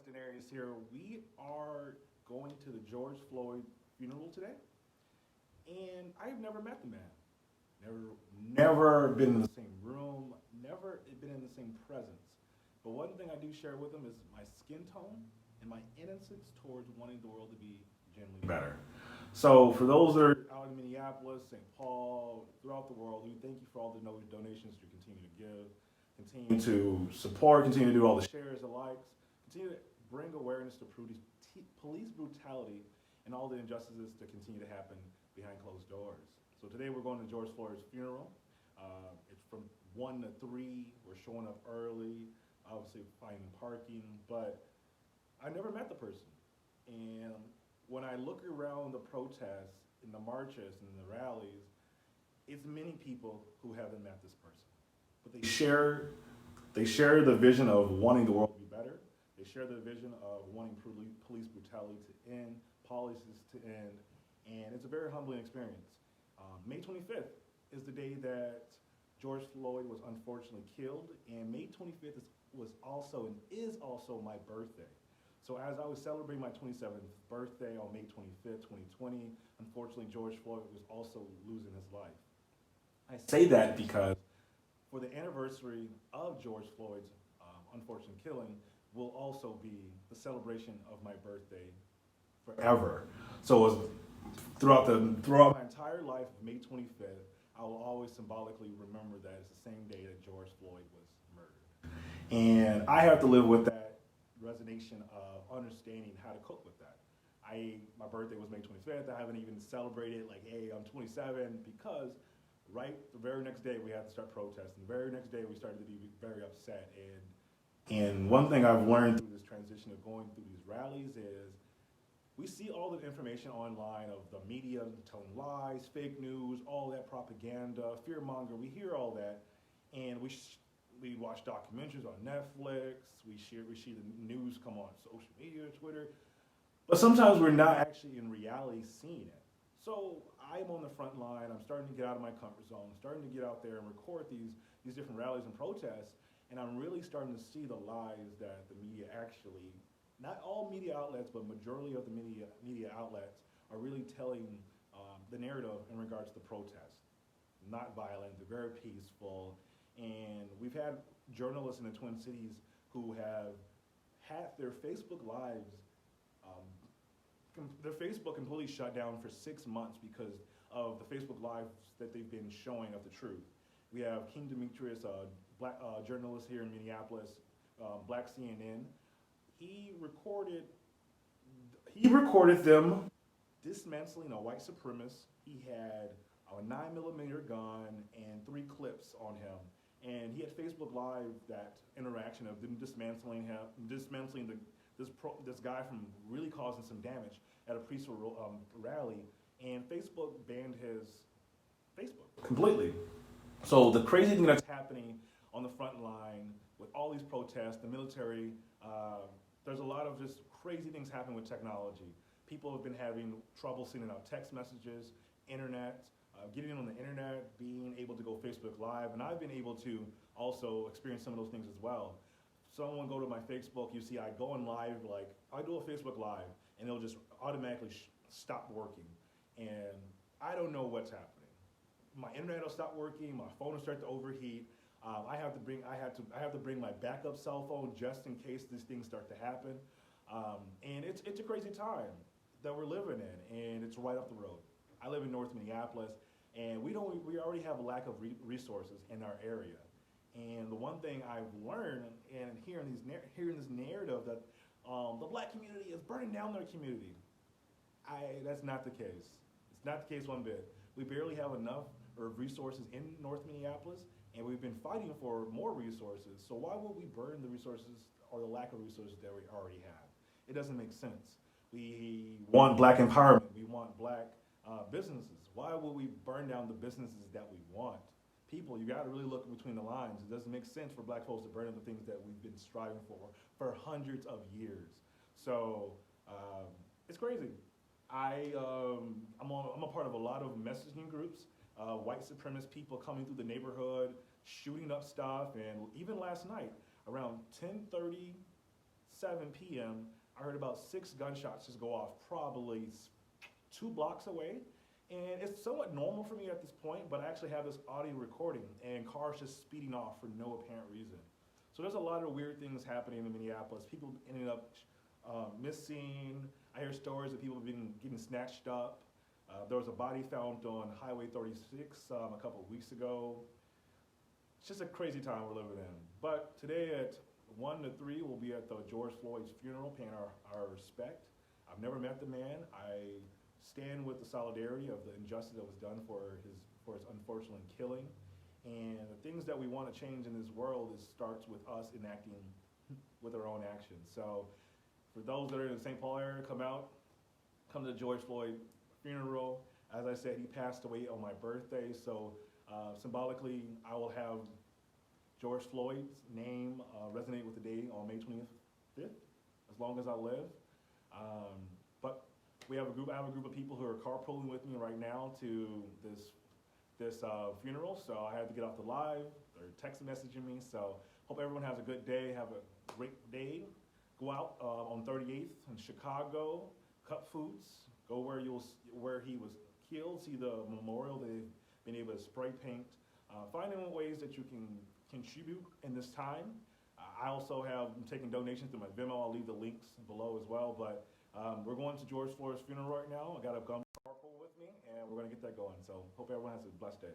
Denarius here. We are going to the George Floyd funeral today, and I've never met the man. Never been in the same room, never been in the same presence. But one thing I do share with him is my skin tone and my innocence towards wanting the world to be genuinely better. So for those that are out in Minneapolis, St. Paul, throughout the world, we thank you for all the donations you continue to give, continue to support, continue to do all the shares, the likes, continue to bring awareness to police brutality and all the injustices that continue to happen behind closed doors. So today we're going to George Floyd's funeral. It's from 1 to 3. We're showing up early, obviously finding parking, but I never met the person. And when I look around the protests and the marches and the rallies, it's many people who haven't met this person. But they share the vision of wanting the world to be better. They share the vision of wanting police brutality to end, policies to end, and it's a very humbling experience. May 25th is the day that George Floyd was unfortunately killed, and May 25th was also and is also my birthday. So as I was celebrating my 27th birthday on May 25th, 2020, unfortunately George Floyd was also losing his life. I say that because for the anniversary of George Floyd's unfortunate killing will also be the celebration of my birthday forever. So it was throughout my entire life, May 25th, I will always symbolically remember that it's the same day that George Floyd was murdered. And I have to live with that resignation of understanding how to cope with that. My birthday was May 25th. I haven't even celebrated like, hey, I'm 27, because right the very next day we had to start protesting. The very next day we started to be very upset. And one thing I've learned through this transition of going through these rallies is we see all the information online of the media telling lies, fake news, all that propaganda, fearmonger. We hear all that, and we watch documentaries on Netflix. We see the news come on social media, Twitter, but sometimes we're not actually in reality seeing it. So I'm on the front line. I'm starting to get out of my comfort zone, starting to get out there and record these different rallies and protests, and I'm really starting to see the lies that the media actually, not all media outlets, but majority of the media outlets are really telling the narrative in regards to protests. Not violent, they're very peaceful, and we've had journalists in the Twin Cities who have had their Facebook lives, their Facebook completely shut down for 6 months because of the Facebook lives that they've been showing of the truth. We have King Demetrius, a black journalist here in Minneapolis, Black CNN. He recorded them dismantling a white supremacist. He had a 9mm gun and 3 clips on him. And he had Facebook Live that interaction of them dismantling this guy from really causing some damage at a peaceful rally. And Facebook banned his Facebook completely. So the crazy thing that's happening on the front line with all these protests, the military, there's a lot of just crazy things happening with technology. People have been having trouble sending out text messages, internet, getting on the internet, being able to go Facebook Live, and I've been able to also experience some of those things as well. Someone go to my Facebook, you see I go on live, like I do a Facebook Live, and it'll just automatically stop working, and I don't know what's happening. My internet will stop working, my phone will start to overheat. I have to bring my backup cell phone just in case these things start to happen. And it's a crazy time that we're living in, and it's right up the road. I live in North Minneapolis, and we already have a lack of resources in our area. And the one thing I've learned, and hearing this narrative that the black community is burning down their community, that's not the case. It's not the case one bit. We barely have enough resources in North Minneapolis, and we've been fighting for more resources. So why would we burn the resources or the lack of resources that we already have? It doesn't make sense. We want black empowerment. We want black businesses. Why would we burn down the businesses that we want? People, you got to really look between the lines. It doesn't make sense for black folks to burn down the things that we've been striving for hundreds of years. So it's crazy. I'm a part of a lot of messaging groups, white supremacist people coming through the neighborhood, shooting up stuff, and even last night, around 10:30 7 p.m., I heard about 6 gunshots just go off, probably 2 blocks away. And it's somewhat normal for me at this point, but I actually have this audio recording and cars just speeding off for no apparent reason. So there's a lot of weird things happening in Minneapolis. People ended up missing. I hear stories of people being getting snatched up. There was a body found on Highway 36 a couple of weeks ago. It's just a crazy time we're living in. But today at 1 to 3, we'll be at the George Floyd's funeral, paying our respect. I've never met the man. I stand with the solidarity of the injustice that was done for his unfortunate killing. And the things that we want to change in this world starts with us enacting with our own actions. So for those that are in the St. Paul area, come to the George Floyd funeral. As I said, he passed away on my birthday, so symbolically, I will have George Floyd's name resonate with the day on May 25th, as long as I live. But I have a group of people who are carpooling with me right now to this funeral, so I had to get off the live. They're text messaging me, so hope everyone has a good day, have a great day. Go out on 38th in Chicago, cut foods, go where he was killed, see the memorial they've been able to spray paint. Finding ways that you can contribute in this time. I also have taken donations through my Venmo. I'll leave the links below as well, but we're going to George Floyd's funeral right now. I got a gun carpool with me, and we're going to get that going. So hope everyone has a blessed day.